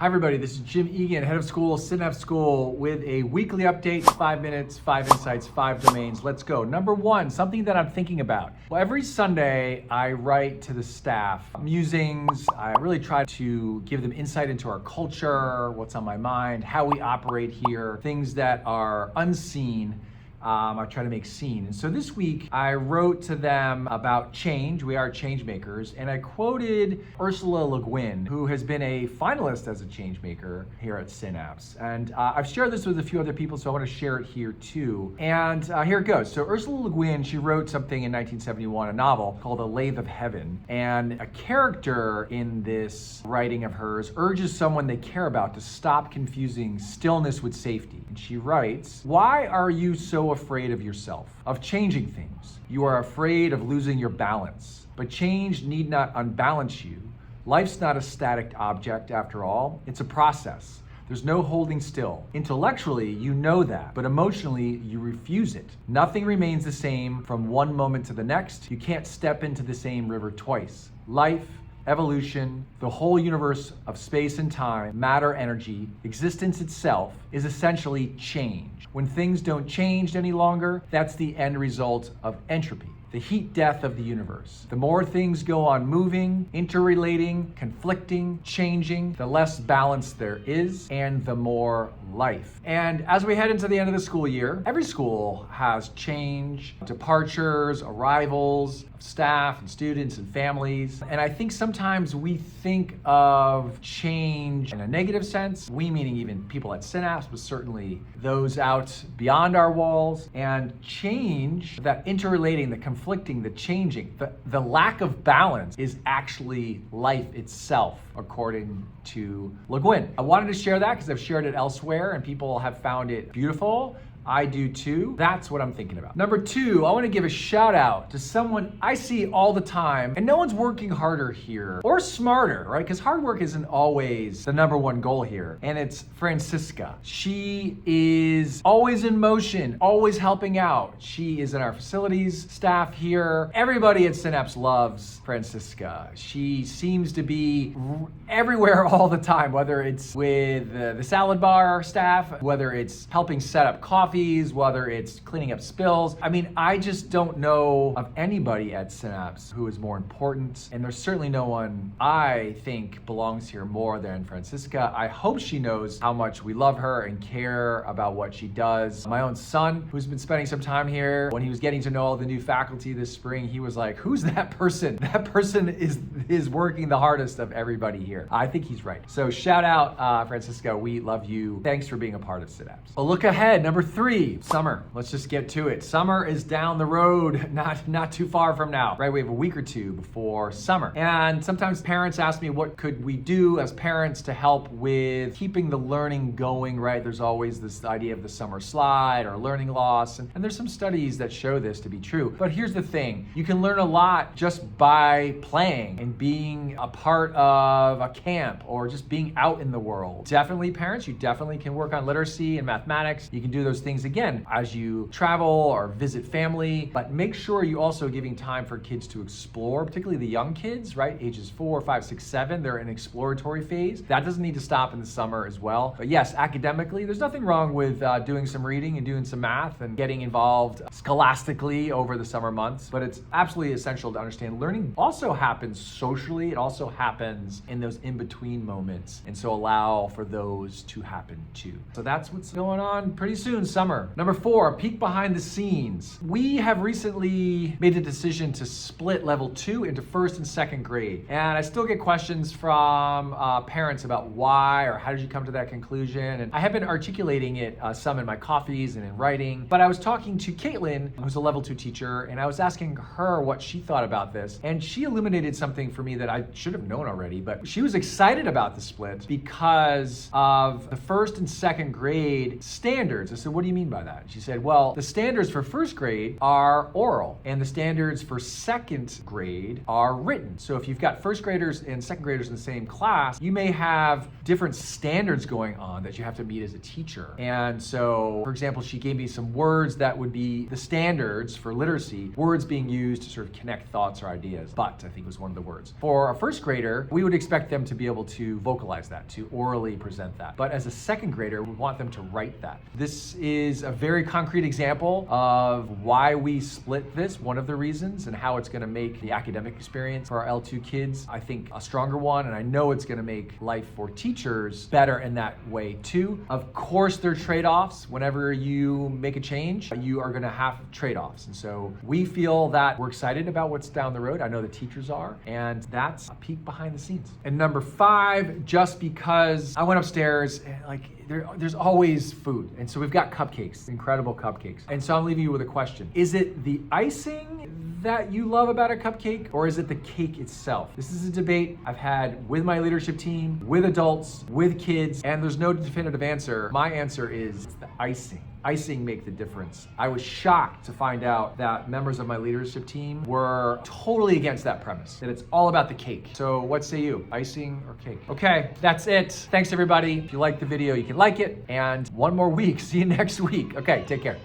Hi everybody, this is Jim Egan, head of school, Synapse School, with a weekly update, 5 minutes, 5 insights, 5 domains. Let's go. Number one, something that I'm thinking about. Well, every Sunday I write to the staff musings. I really try to give them insight into our culture, what's on my mind, how we operate here, things that are unseen. I try to make seen. And so this week I wrote to them about change. We are change makers. And I quoted Ursula Le Guin, who has been a finalist as a change maker here at Synapse. And I've shared this with a few other people, so I want to share it here too. And here it goes. So Ursula Le Guin, she wrote something in 1971, a novel called A Lathe of Heaven. And a character in this writing of hers urges someone they care about to stop confusing stillness with safety. And she writes, "Why are you so afraid of yourself, of changing things? You are afraid of losing your balance, but change need not unbalance you. Life's not a static object after all, it's a process. There's no holding still. Intellectually, you know that, but emotionally, you refuse it. Nothing remains the same from one moment to the next. You can't step into the same river twice. Life, evolution, the whole universe of space and time, matter, energy, existence itself is essentially change. When things don't change any longer, that's the end result of entropy, the heat death of the universe. The more things go on moving, interrelating, conflicting, changing, the less balance there is, and the more life." And as we head into the end of the school year, every school has change, departures, arrivals, of staff and students and families. And I think sometimes we think of change in a negative sense. We meaning even people at Synapse, but certainly those out beyond our walls. And change, that interrelating, the conflicting, the changing, the lack of balance is actually life itself, according to Le Guin. I wanted to share that because I've shared it elsewhere and people have found it beautiful. I do too. That's what I'm thinking about. Number two, I want to give a shout out to someone I see all the time, and no one's working harder here or smarter, right? Because hard work isn't always the number one goal here. And it's Francisca. She is always in motion, always helping out. She is in our facilities staff here. Everybody at Synapse loves Francisca. She seems to be everywhere all the time, whether it's with the salad bar staff, whether it's helping set up coffee, whether it's cleaning up spills. I mean, I just don't know of anybody at Synapse who is more important, and there's certainly no one I think belongs here more than Francisca. I hope she knows how much we love her and care about what she does. My own son, who's been spending some time here, when he was getting to know all the new faculty this spring, he was like, "Who's that person? That person is working the hardest of everybody here." I think he's right. So shout out, Francisca. We love you. Thanks for being a part of Synapse. A look ahead, number three, summer. Let's just get to it. Summer is down the road, not too far from now, right? We have a week or two before summer. And sometimes parents ask me, what could we do as parents to help with keeping the learning going, right? There's always this idea of the summer slide or learning loss. And there's some studies that show this to be true. But here's the thing. You can learn a lot just by playing and being a part of a camp or just being out in the world. Definitely parents, you definitely can work on literacy and mathematics. You can do those things again as you travel or visit family, but make sure you also giving time for kids to explore, particularly the young kids, right? Ages 4, 5, 6, 7, they're in exploratory phase. That doesn't need to stop in the summer as well. But yes, academically, there's nothing wrong with doing some reading and doing some math and getting involved scholastically over the summer months, but it's absolutely essential to understand learning also happens socially. It also happens in those in-between moments. And so allow for those to happen too. So that's what's going on pretty soon, summer. Number four, a peek behind the scenes. We have recently made a decision to split level 2 into first and second grade. And I still get questions from parents about why or how did you come to that conclusion? And I have been articulating it some in my coffees and in writing, but I was talking to Caitlin, who's a level 2 teacher, and I was asking her what she thought about this. And she illuminated something for me that I should have known already, but she was excited about the split because of the first and second grade standards. I said, what do you you mean by that? She said, well, the standards for first grade are oral and the standards for second grade are written. So if you've got first graders and second graders in the same class, you may have different standards going on that you have to meet as a teacher. And so, for example, she gave me some words that would be the standards for literacy, words being used to sort of connect thoughts or ideas. But I think was one of the words. For a first grader, we would expect them to be able to vocalize that, to orally present that. But as a second grader, we want them to write that. This is a very concrete example of why we split this, one of the reasons, and how it's going to make the academic experience for our L2 kids, I think, a stronger one. And I know it's going to make life for teachers better in that way too. Of course, there are trade-offs. Whenever you make a change, you are going to have trade-offs. And so we feel that we're excited about what's down the road. I know the teachers are, and that's a peek behind the scenes. And number 5, just because I went upstairs, like there's always food. And so we've got cupcakes, incredible cupcakes. And so I'm leaving you with a question. Is it the icing that you love about a cupcake, or is it the cake itself? This is a debate I've had with my leadership team, with adults, with kids, and there's no definitive answer. My answer is it's the icing. Icing make the difference. I was shocked to find out that members of my leadership team were totally against that premise, that it's all about the cake. So what say you, icing or cake? Okay, that's it. Thanks everybody. If you liked the video, you can like it. And one more week. See you next week. Okay, take care.